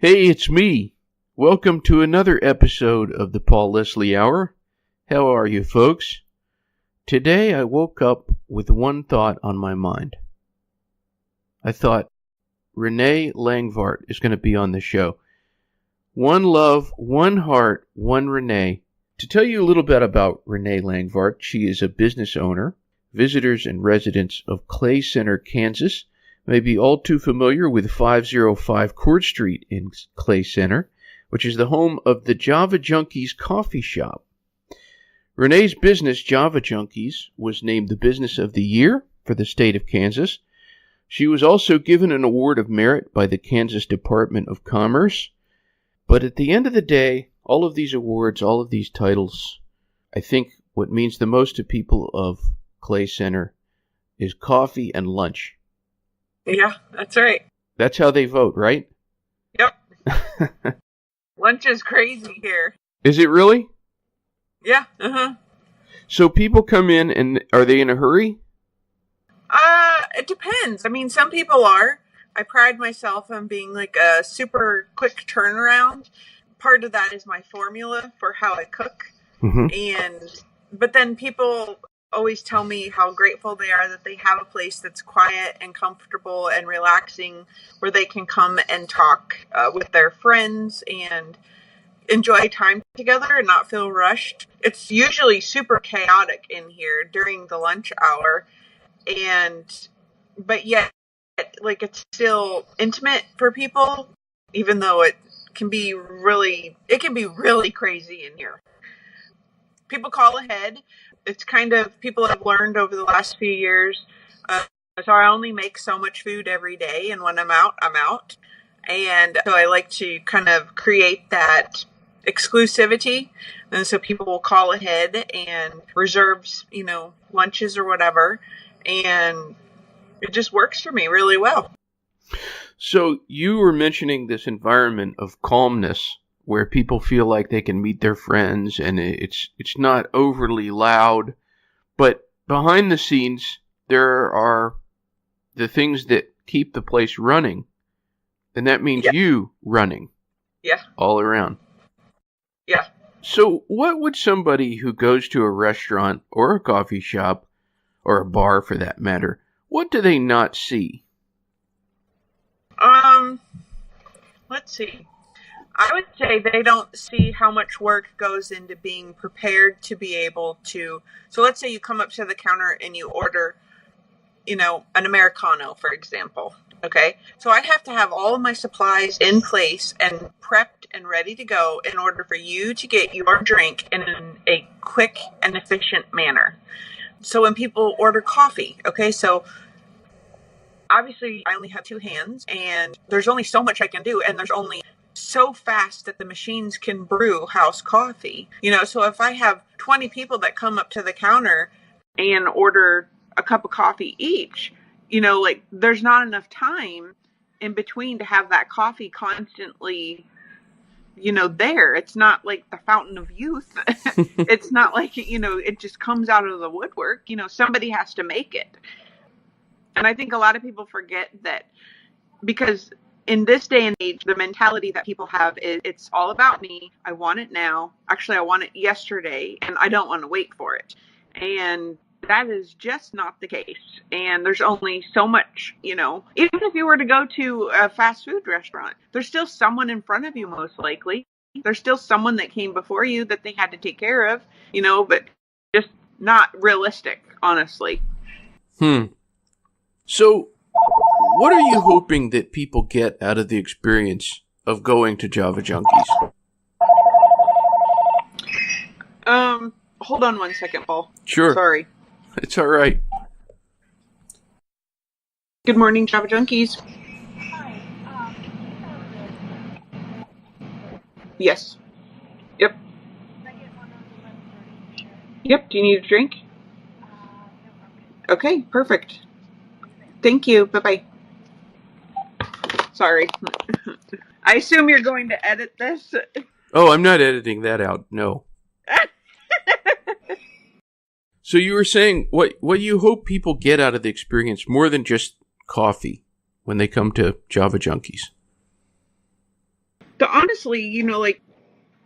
Hey, it's me. Welcome to another episode of the Paul Leslie Hour. How are you, folks? Today I woke up with one thought on my mind. I thought, Reneé Langvardt is going to be on the show. One love, one heart, one Reneé. To tell you a little bit about Reneé Langvardt, she is a business owner. Visitors and residents of Clay Center, Kansas, may be all too familiar with 505 Court Street in Clay Center, which is the home of the Java Junkies Coffee Shop. Renee's business, Java Junkies, was named the Business of the Year for the state of Kansas. She was also given an award of merit by the Kansas Department of Commerce. But at the end of the day, all of these awards, all of these titles, I think what means the most to people of Clay Center is coffee and lunch. Yeah, that's right. That's how they vote, right? Yep. Lunch is crazy here. Is it really? Yeah, uh-huh. So people come in and are they in a hurry? It depends. I mean, some people are. I pride myself on being like a super quick turnaround. Part of that is my formula for how I cook. Mm-hmm. But then people always tell me how grateful they are that they have a place that's quiet and comfortable and relaxing where they can come and talk with their friends and enjoy time together and not feel rushed. It's usually super chaotic in here during the lunch hour, but yet, like, it's still intimate for people, even though it can be really crazy in here. People call ahead. It's kind of, people have learned over the last few years. So I only make so much food every day, and when I'm out, I'm out. And so I like to kind of create that exclusivity. And so people will call ahead and reserve, lunches or whatever. And it just works for me really well. So you were mentioning this environment of calmness where people feel like they can meet their friends and it's not overly loud, but behind the scenes there are the things that keep the place running, and that means you running all around. Yeah. So what would somebody who goes to a restaurant or a coffee shop or a bar for that matter, what do they not see? Let's see. I would say they don't see how much work goes into being prepared to be able to. So let's say you come up to the counter and you order, an Americano, for example. Okay. So I have to have all of my supplies in place and prepped and ready to go in order for you to get your drink in a quick and efficient manner. So when people order coffee, okay, so obviously I only have two hands and there's only so much I can do, and there's only so fast that the machines can brew house coffee. So if I have 20 people that come up to the counter and order a cup of coffee each, there's not enough time in between to have that coffee constantly, there. It's not like the fountain of youth. It's not like, it just comes out of the woodwork. Somebody has to make it. And I think a lot of people forget that, because in this day and age, the mentality that people have is it's all about me. I want it now. Actually, I want it yesterday, and I don't want to wait for it. And that is just not the case. And there's only so much, even if you were to go to a fast food restaurant, there's still someone in front of you, most likely. There's still someone that came before you that they had to take care of, but just not realistic, honestly. So what are you hoping that people get out of the experience of going to Java Junkies? Hold on one second, Paul. Sure. Sorry. It's all right. Good morning, Java Junkies. Hi. Yes. Yep. Can I get one of the 11:30? Yep. Do you need a drink? No, Okay, perfect. Thank you. Bye-bye. Sorry. I assume you're going to edit this. Oh, I'm not editing that out. No. So you were saying what you hope people get out of the experience more than just coffee when they come to Java Junkies? honestly, like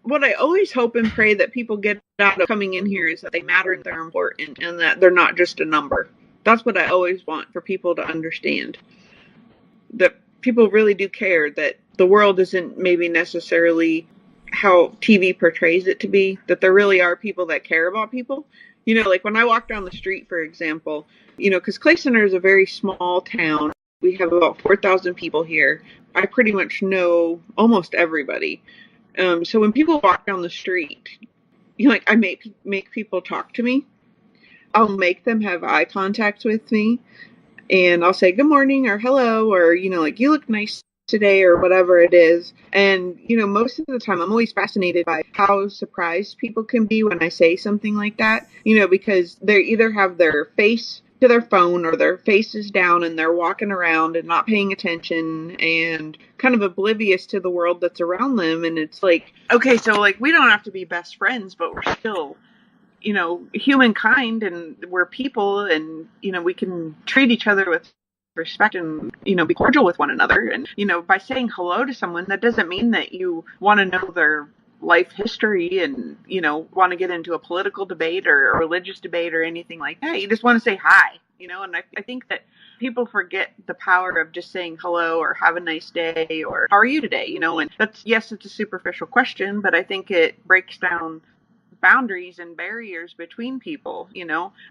what I always hope and pray that people get out of coming in here is that they matter and they're important and that they're not just a number. That's what I always want for people to understand. That people really do care, that the world isn't maybe necessarily how TV portrays it to be, that there really are people that care about people. Like when I walk down the street, for example, because Clay Center is a very small town. We have about 4,000 people here. I pretty much know almost everybody. So when people walk down the street, I make people talk to me. I'll make them have eye contact with me, and I'll say good morning or hello or like you look nice today or whatever it is. And most of the time I'm always fascinated by how surprised people can be when I say something like that, because they either have their face to their phone or their face is down and they're walking around and not paying attention and kind of oblivious to the world that's around them. And it's like, okay, so like we don't have to be best friends, but we're still humankind, and we're people, and we can treat each other with respect and be cordial with one another. And by saying hello to someone, that doesn't mean that you want to know their life history and want to get into a political debate or a religious debate or anything like that. You just want to say hi. And I think that people forget the power of just saying hello or have a nice day or how are you today, and yes, it's a superficial question, but I think it breaks down boundaries and barriers between people.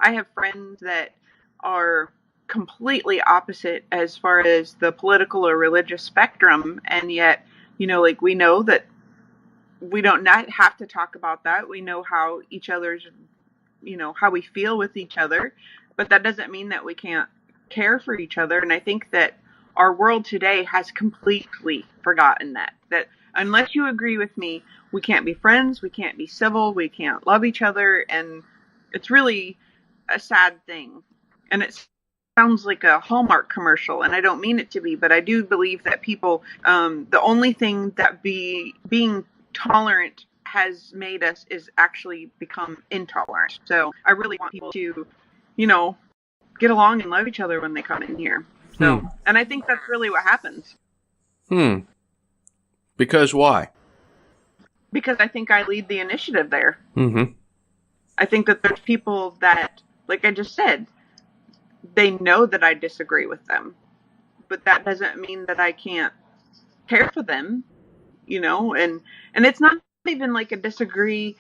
I have friends that are completely opposite as far as the political or religious spectrum, and yet like we know that we don't not have to talk about that. We know how each other's how we feel with each other, but that doesn't mean that we can't care for each other. And I think that our world today has completely forgotten that unless you agree with me, we can't be friends, we can't be civil, we can't love each other. And it's really a sad thing. And it sounds like a Hallmark commercial, and I don't mean it to be, but I do believe that people, the only thing that being tolerant has made us is actually become intolerant. So I really want people to, get along and love each other when they come in here. So, and I think that's really what happens. Because why? Because I think I lead the initiative there. Mm-hmm. I think that there's people that, like I just said, they know that I disagree with them, but that doesn't mean that I can't care for them, and it's not even like a disagree,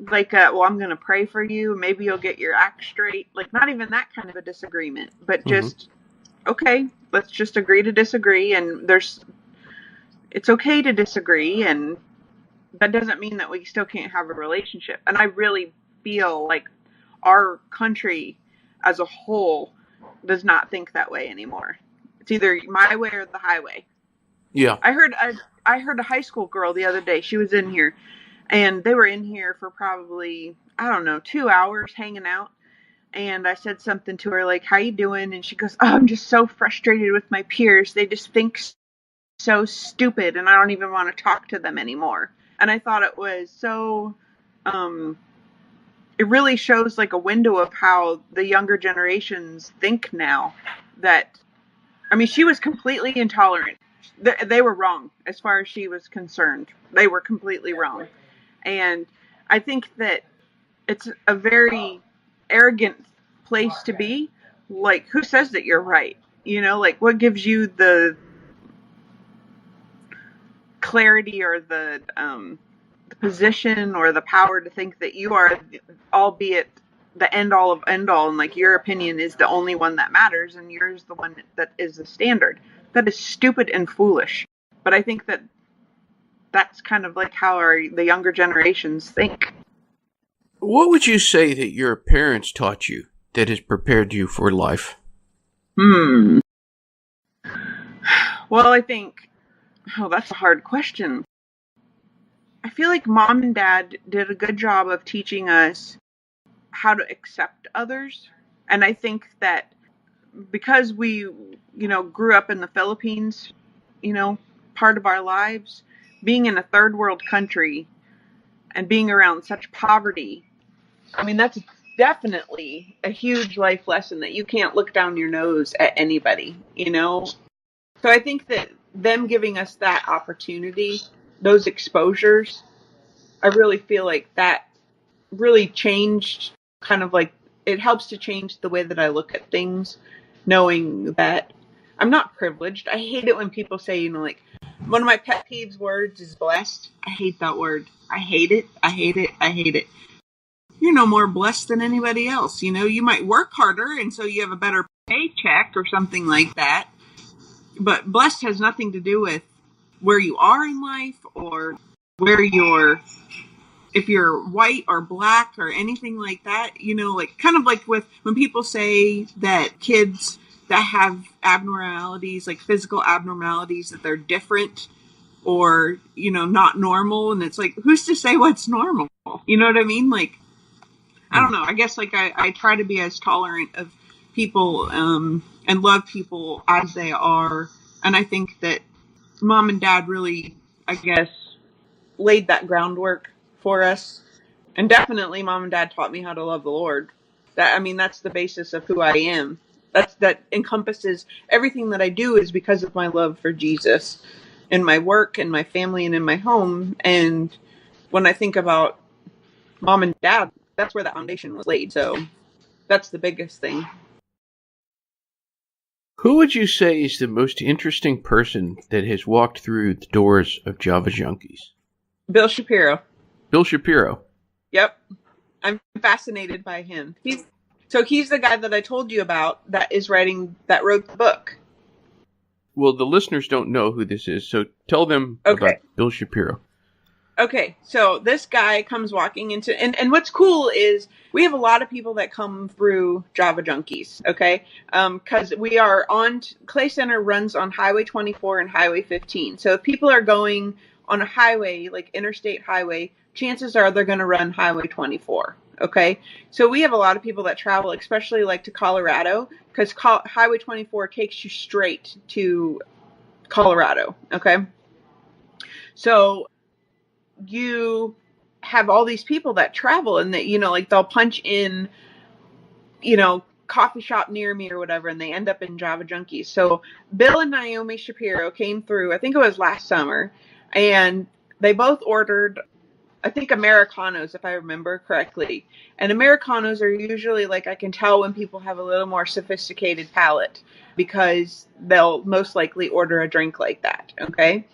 like, well, I'm going to pray for you, maybe you'll get your act straight, like not even that kind of a disagreement, but just, okay, let's just agree to disagree, and it's okay to disagree, and that doesn't mean that we still can't have a relationship. And I really feel like our country as a whole does not think that way anymore. It's either my way or the highway. Yeah. I heard a high school girl the other day. She was in here, and they were in here for probably, I don't know, 2 hours hanging out. And I said something to her like, how you doing? And she goes, oh, I'm just so frustrated with my peers. They just think so stupid, and I don't even want to talk to them anymore. And I thought it was so, it really shows like a window of how the younger generations think now. That, I mean, she was completely intolerant. They were wrong as far as she was concerned. They were completely wrong. And I think that it's a very arrogant place to be. Like, who says that you're right? Like, what gives you the clarity or the position or the power to think that you are, albeit the end all of end all, and like your opinion is the only one that matters and yours the one that is the standard? That is stupid and foolish. But I think that that's kind of like how the younger generations think. What would you say that your parents taught you that has prepared you for life? Well, I think, that's a hard question. I feel like mom and dad did a good job of teaching us how to accept others. And I think that because we, grew up in the Philippines, part of our lives, being in a third world country and being around such poverty, I mean, that's definitely a huge life lesson that you can't look down your nose at anybody, So I think that them giving us that opportunity those exposures, I really feel like that really changed, kind of like, it helps to change the way that I look at things, knowing that I'm not privileged. I hate it when people say, like, one of my pet peeves words is blessed. I hate that word. I hate it. I hate it. I hate it. You're no more blessed than anybody else. You might work harder, and so you have a better paycheck or something like that. But blessed has nothing to do with where you are in life or where if you're white or black or anything like that. Like, kind of like with when people say that kids that have abnormalities, like physical abnormalities, that they're different or, not normal. And it's like, who's to say what's normal? You know what I mean? Like, I don't know. I guess like I try to be as tolerant of people and love people as they are. And I think that mom and dad really, I guess, laid that groundwork for us. And definitely mom and dad taught me how to love the Lord. That's the basis of who I am. That encompasses everything that I do is because of my love for Jesus in my work, in my family, and in my home. And when I think about mom and dad, that's where the foundation was laid. So that's the biggest thing. Who would you say is the most interesting person that has walked through the doors of Java Junkies? Bill Shapiro. Bill Shapiro. Yep. I'm fascinated by him. He's the guy that I told you about that wrote the book. Well, the listeners don't know who this is, so tell them about Bill Shapiro. Okay, so this guy comes walking into, and what's cool is we have a lot of people that come through Java Junkies, okay? Because we are Clay Center runs on Highway 24 and Highway 15. So if people are going on a highway, like interstate highway, chances are they're going to run Highway 24, okay? So we have a lot of people that travel, especially like to Colorado, because Highway 24 takes you straight to Colorado, okay? So you have all these people that travel and that, like they'll punch in, coffee shop near me or whatever, and they end up in Java Junkies. So Bill and Naomi Shapiro came through, I think it was last summer, and they both ordered, I think, Americanos, if I remember correctly. And Americanos are usually, like, I can tell when people have a little more sophisticated palate because they'll most likely order a drink like that, okay?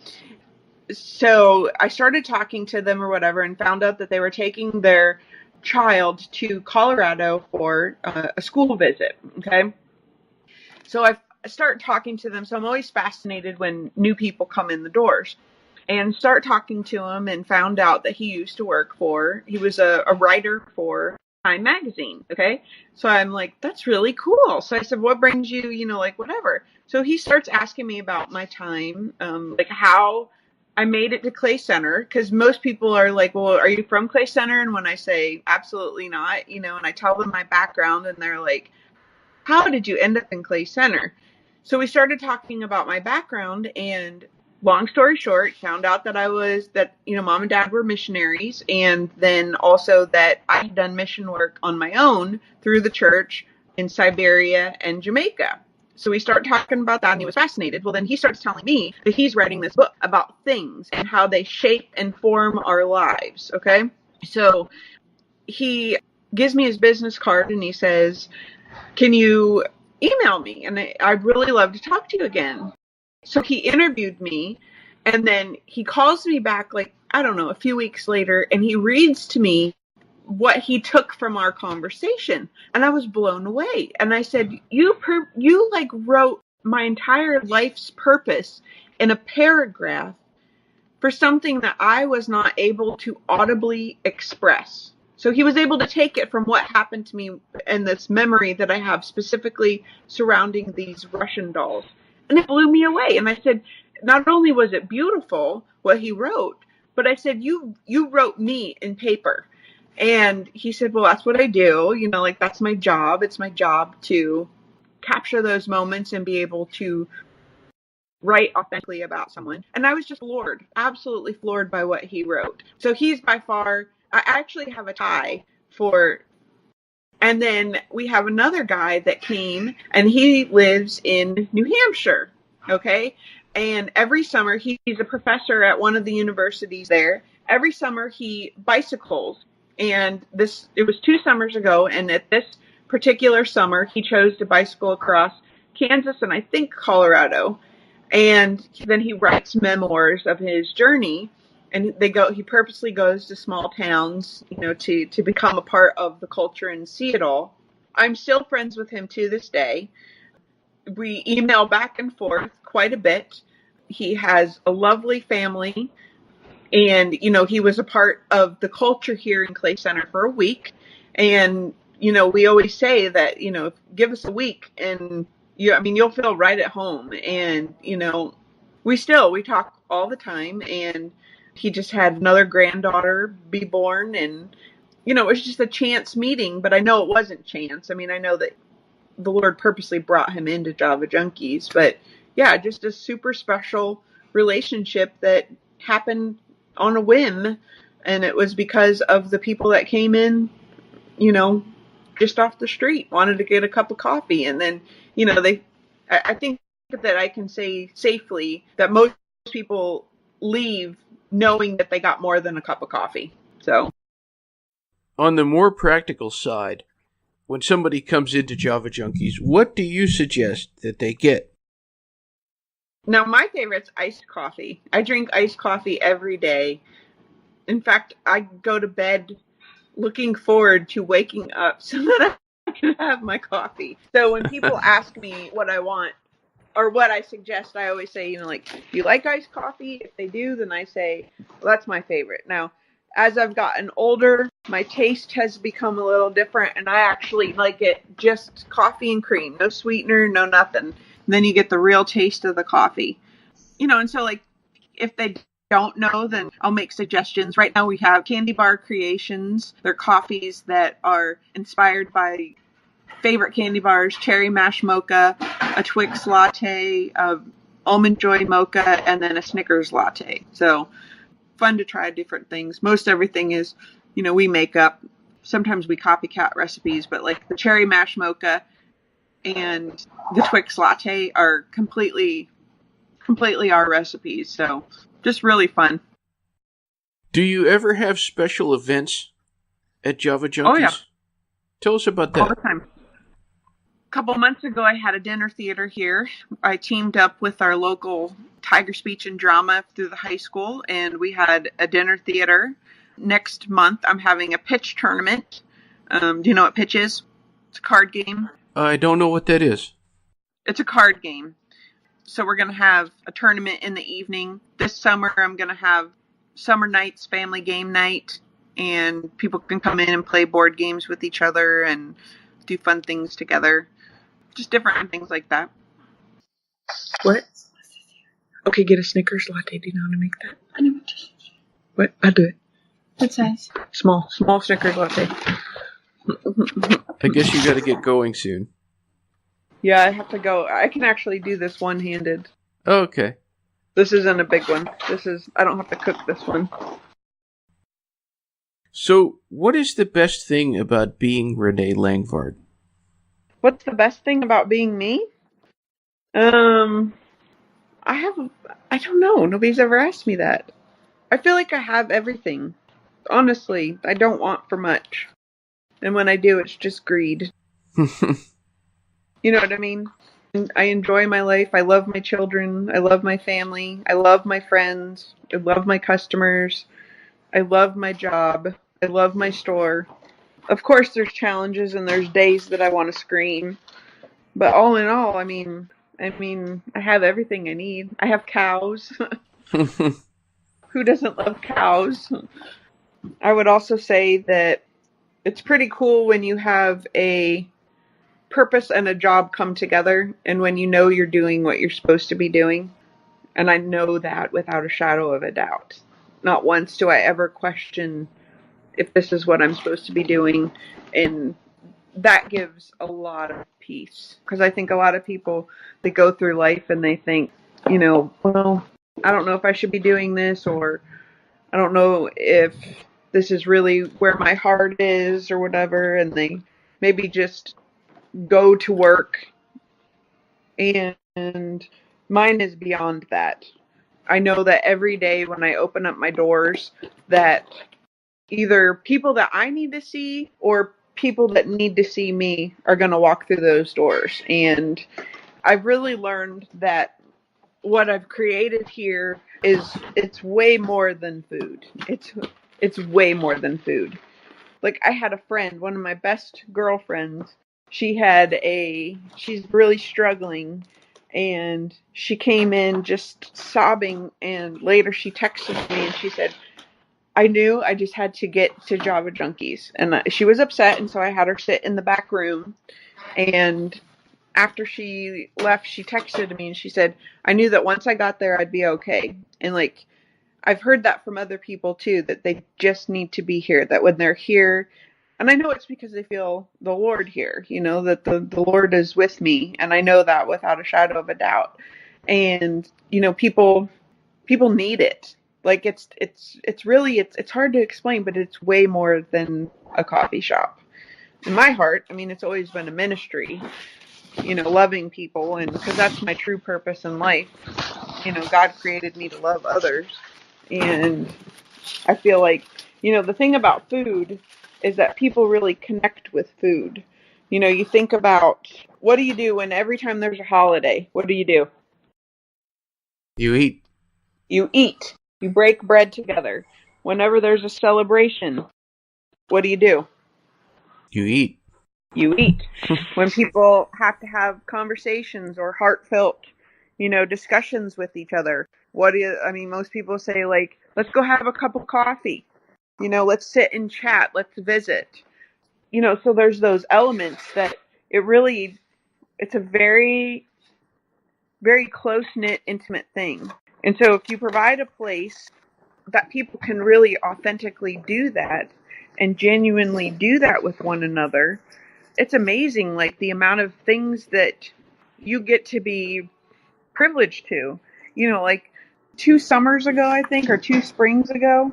So I started talking to them or whatever and found out that they were taking their child to Colorado for a school visit. Okay. So I start talking to them. So I'm always fascinated when new people come in the doors, and start talking to him, and found out that he was a writer for Time Magazine. Okay. So I'm like, that's really cool. So I said, what brings you, like whatever. So he starts asking me about my time, like how I made it to Clay Center, because most people are like, well, are you from Clay Center? And when I say absolutely not, and I tell them my background, and they're like, how did you end up in Clay Center? So we started talking about my background, and long story short, found out that mom and dad were missionaries, and then also that I had done mission work on my own through the church in Siberia and Jamaica. So we start talking about that, and he was fascinated. Well, then he starts telling me that he's writing this book about things and how they shape and form our lives, okay? So he gives me his business card, and he says, can you email me? And I'd really love to talk to you again. So he interviewed me, and then he calls me back, like, I don't know, a few weeks later, and he reads to me what he took from our conversation. And I was blown away. And I said, you wrote my entire life's purpose in a paragraph for something that I was not able to audibly express. So he was able to take it from what happened to me and this memory that I have specifically surrounding these Russian dolls. And it blew me away. And I said, not only was it beautiful what he wrote, but I said, you wrote me in paper. And he said, well, that's what I do. Like, that's my job. It's my job to capture those moments and be able to write authentically about someone. And I was just floored, absolutely floored by what he wrote. So he's by far, I actually have a tie for, and then we have another guy that came, and he lives in New Hampshire. Okay. And every summer, he's a professor at one of the universities there. Every summer he bicycles. And it was 2 summers ago. And at this particular summer, he chose to bicycle across Kansas and I think Colorado. And then he writes memoirs of his journey. And he purposely goes to small towns, to become a part of the culture and see it all. I'm still friends with him to this day. We email back and forth quite a bit. He has a lovely family. And, he was a part of the culture here in Clay Center for a week. And, we always say that, give us a week and you'll feel right at home. And, we talk all the time. And he just had another granddaughter be born. And, it was just a chance meeting, but I know it wasn't chance. I mean, I know that the Lord purposely brought him into Java Junkies, but yeah, just a super special relationship that happened on a whim. And it was because of the people that came in, just off the street, wanted to get a cup of coffee. And then, I think that I can say safely that most people leave knowing that they got more than a cup of coffee. So on the more practical side, when somebody comes into Java Junkies, what do you suggest that they get? Now, my favorite's iced coffee. I drink iced coffee every day. In fact, I go to bed looking forward to waking up so that I can have my coffee. So when people ask me what I want or what I suggest, I always say, do you like iced coffee? If they do, then I say, well, that's my favorite. Now, as I've gotten older, my taste has become a little different, and I actually like it just coffee and cream, no sweetener, no nothing. And then you get the real taste of the coffee. And so if they don't know, then I'll make suggestions. Right now we have Candy Bar Creations. They're coffees that are inspired by favorite candy bars: Cherry Mash Mocha, a Twix Latte, a Almond Joy Mocha, and then a Snickers Latte. So fun to try different things. Most everything is, we make up. Sometimes we copycat recipes, but like the Cherry Mash Mocha and the Twix Latte are completely our recipes. So just really fun. Do you ever have special events at Java Junkies? Oh, yeah. Tell us about that. All the time. A couple months ago, I had a dinner theater here. I teamed up with our local Tiger Speech and Drama through the high school, and we had a dinner theater. Next month, I'm having a pitch tournament. Do you know what pitch is? It's a card game. I don't know what that is. It's a card game. So we're going to have a tournament in the evening. This summer, I'm going to have summer nights, family game night, and people can come in and play board games with each other and do fun things together. Just different things like that. What? Okay, get a Snickers latte. Do you know how to make that? I know what to do. What? I'll do it. What size? Small Snickers latte. I guess you got to get going soon. Yeah, I have to go. I can actually do this one-handed. Oh, okay. This isn't a big one. I don't have to cook this one. So, what is the best thing about being Reneé Langvardt? What's the best thing about being me? I don't know. Nobody's ever asked me that. I feel like I have everything. Honestly, I don't want for much. And when I do, it's just greed. You know what I mean? I enjoy my life. I love my children. I love my family. I love my friends. I love my customers. I love my job. I love my store. Of course, there's challenges and there's days that I want to scream. But all in all, I mean, I have everything I need. I have cows. Who doesn't love cows? I would also say that it's pretty cool when you have a purpose and a job come together, and when you know you're doing what you're supposed to be doing. And I know that without a shadow of a doubt. Not once do I ever question if this is what I'm supposed to be doing. And that gives a lot of peace. Because I think a lot of people, they go through life and they think, well, I don't know if I should be doing this, or I don't know if this is really where my heart is or whatever. And they maybe just go to work and Mine is beyond that. I know that every day when I open up my doors, that either people that I need to see or people that need to see me are going to walk through those doors. And I've really learned that what I've created here it's way more than food. It's way more than food. Like, I had a friend, one of my best girlfriends. She's really struggling, and she came in just sobbing, and later she texted me and she said, I knew I just had to get to Java Junkies. And she was upset, and so I had her sit in the back room. And after she left, she texted me and she said, I knew that once I got there, I'd be okay. And like, I've heard that from other people too, that they just need to be here, that when they're here, and I know it's because they feel the Lord here, that the Lord is with me. And I know that without a shadow of a doubt. And, people need it. Like, it's really, it's hard to explain, but it's way more than a coffee shop. In my heart, I mean, it's always been a ministry, loving people, and because that's my true purpose in life. God created me to love others. And I feel like, the thing about food is that people really connect with food. You think about, what do you do when every time there's a holiday? What do? You eat. You eat. You break bread together. Whenever there's a celebration, what do? You eat. You eat. When people have to have conversations or heartfelt, discussions with each other, most people say, like, let's go have a cup of coffee. Let's sit and chat. Let's visit. So there's those elements that it's a very, very close-knit, intimate thing. And so if you provide a place that people can really authentically do that and genuinely do that with one another, it's amazing, like, the amount of things that you get to be privileged to. Like 2 summers ago, I think, or 2 springs ago,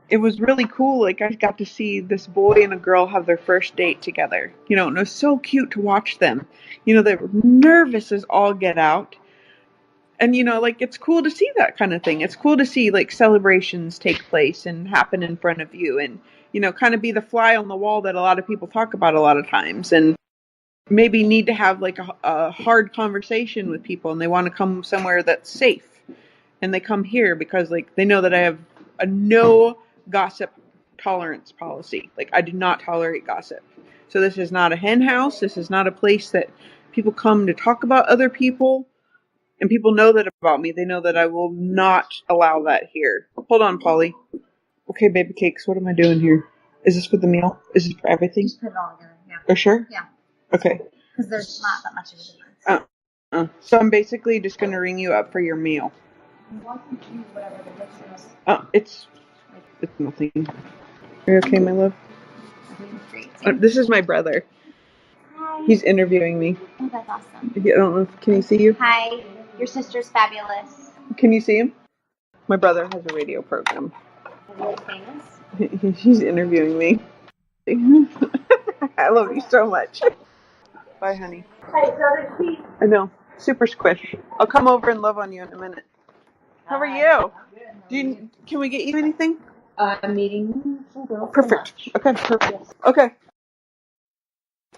it was really cool. Like, I got to see this boy and a girl have their first date together. And it was so cute to watch them. They were nervous as all get out. And, like, it's cool to see that kind of thing. It's cool to see, like, celebrations take place and happen in front of you and, kind of be the fly on the wall that a lot of people talk about a lot of times. And maybe need to have, like, a hard conversation with people, and they want to come somewhere that's safe. And they come here because, like, they know that I have a no gossip tolerance policy. Like, I do not tolerate gossip. So this is not a hen house. This is not a place that people come to talk about other people. And people know that about me. They know that I will not allow that here. Hold on, Polly. Okay, baby cakes, what am I doing here? Is this for the meal? Is this for everything? Just put it all together, yeah. For sure? Yeah. Okay. Because there's not that much of a difference. So I'm basically just going to ring you up for your meal. Why don't you choose whatever the dish is? It's nothing. Are you okay, my love? Great. This is my brother. Hi. He's interviewing me. Oh, that's awesome. I don't know. Can you see you? Hi. Your sister's fabulous. Can you see him? My brother has a radio program. Is he famous? He's interviewing me. I love you so much. Bye, honey. Hey, so did she? I know. Super squish. I'll come over and love on you in a minute. How are you? Can we get you anything? I'm meeting some girls. Perfect. Okay, perfect. Okay.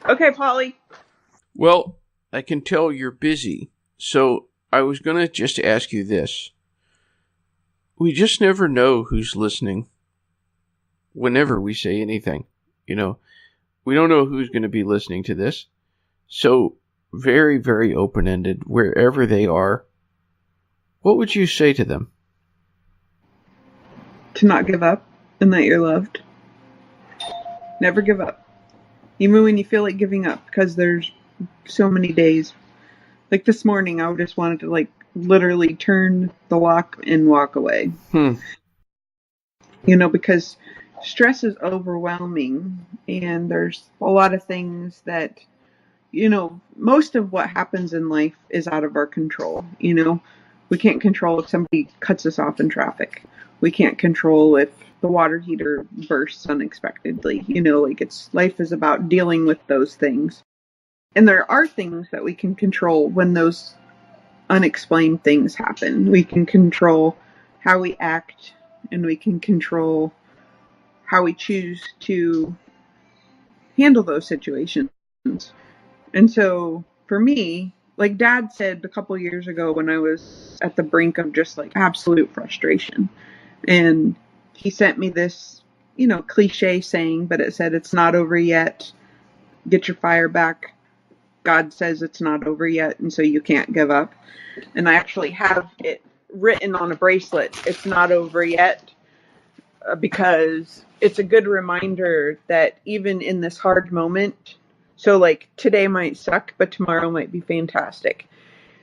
Okay, Polly. Well, I can tell you're busy, so I was going to just ask you this. We just never know who's listening whenever we say anything. We don't know who's going to be listening to this. So, very, very open-ended, wherever they are. What would you say to them? To not give up and that you're loved. Never give up. Even when you feel like giving up, because there's so many days. Like this morning, I just wanted to, like, literally turn the lock and walk away. Because stress is overwhelming, and there's a lot of things that, most of what happens in life is out of our control. We can't control if somebody cuts us off in traffic. We can't control if the water heater bursts unexpectedly. Life is about dealing with those things. And there are things that we can control when those unexplained things happen. We can control how we act, and we can control how we choose to handle those situations. And so for me, like Dad said a couple years ago when I was at the brink of just like absolute frustration, and he sent me this, cliche saying, but it said, "It's not over yet. Get your fire back. God says it's not over yet, and so you can't give up." And I actually have it written on a bracelet. It's not over yet, because it's a good reminder that even in this hard moment, so like today might suck, but tomorrow might be fantastic.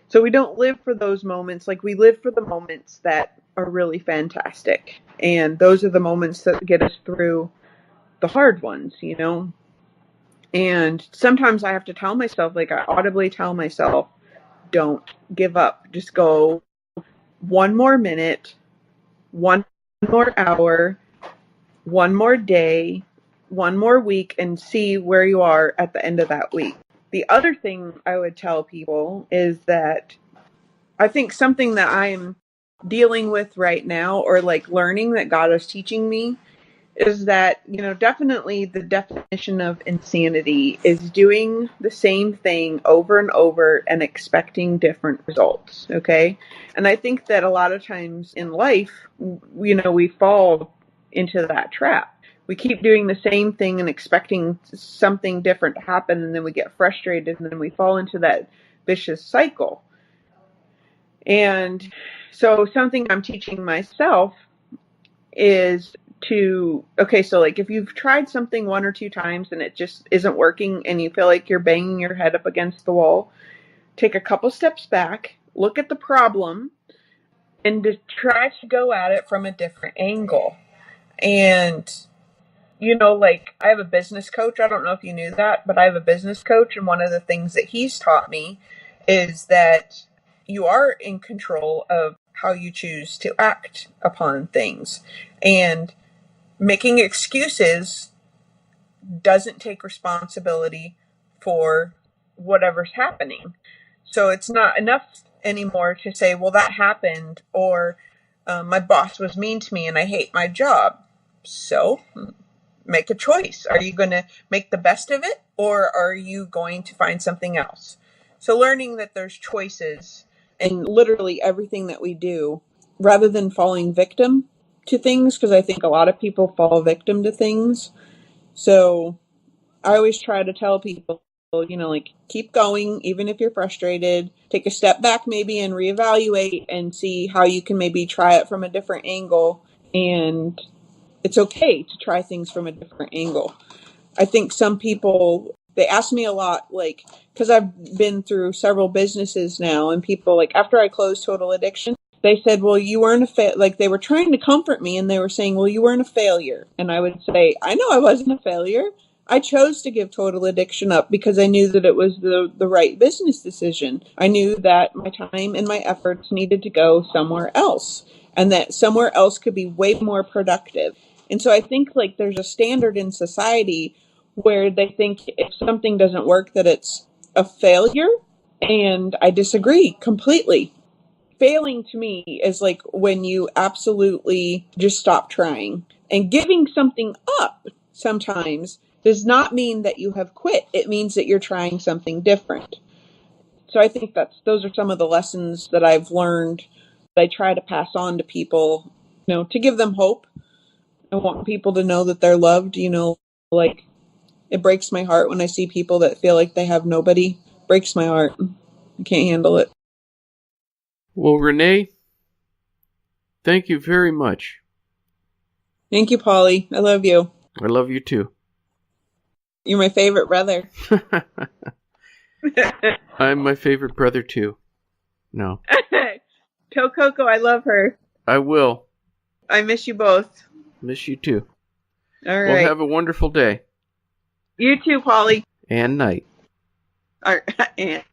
So we don't live for those moments. Like, we live for the moments that are really fantastic. And those are the moments that get us through the hard ones, And sometimes I have to tell myself, like I audibly tell myself, don't give up. Just go one more minute, one more hour, one more day, one more week, and see where you are at the end of that week. The other thing I would tell people is that I think something that I'm dealing with right now, or like learning that God is teaching me, is that, definitely the definition of insanity is doing the same thing over and over and expecting different results. Okay. And I think that a lot of times in life, we fall into that trap. We keep doing the same thing and expecting something different to happen, and then we get frustrated, and then we fall into that vicious cycle. And so something I'm teaching myself is so like if you've tried something one or two times and it just isn't working and you feel like you're banging your head up against the wall, take a couple steps back, look at the problem, and to try to go at it from a different angle. And, like I have a business coach. I don't know if you knew that, but I have a business coach. And one of the things that he's taught me is that you are in control of how you choose to act upon things. And making excuses doesn't take responsibility for whatever's happening. So it's not enough anymore to say, well, that happened, or my boss was mean to me and I hate my job. So make a choice. Are you going to make the best of it, or are you going to find something else? So learning that there's choices in literally everything that we do, rather than falling victim to things, because I think a lot of people fall victim to things. So I always try to tell people, like, keep going, even if you're frustrated. Take a step back maybe and reevaluate and see how you can maybe try it from a different angle. And it's okay to try things from a different angle. I think some people, they ask me a lot, like, because I've been through several businesses now, and people, like, after I closed Total Addiction, they said, well, you weren't like, they were trying to comfort me, and they were saying, well, you weren't a failure. And I would say, I know I wasn't a failure. I chose to give Total Addiction up because I knew that it was the right business decision. I knew that my time and my efforts needed to go somewhere else, and that somewhere else could be way more productive. And so I think, like, there's a standard in society where they think if something doesn't work that it's a failure, and I disagree completely. Failing to me is like when you absolutely just stop trying. And giving something up sometimes does not mean that you have quit. It means that you're trying something different. So I think those are some of the lessons that I've learned that I try to pass on to people, to give them hope. I want people to know that they're loved, like, it breaks my heart when I see people that feel like they have nobody. It breaks my heart. I can't handle it. Well, Renee, thank you very much. Thank you, Polly. I love you. I love you too. You're my favorite brother. I'm my favorite brother too. No. Tell Coco I love her. I will. I miss you both. Miss you too. All right. Well, have a wonderful day. You too, Polly. And night. And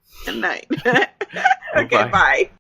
night. Okay, bye.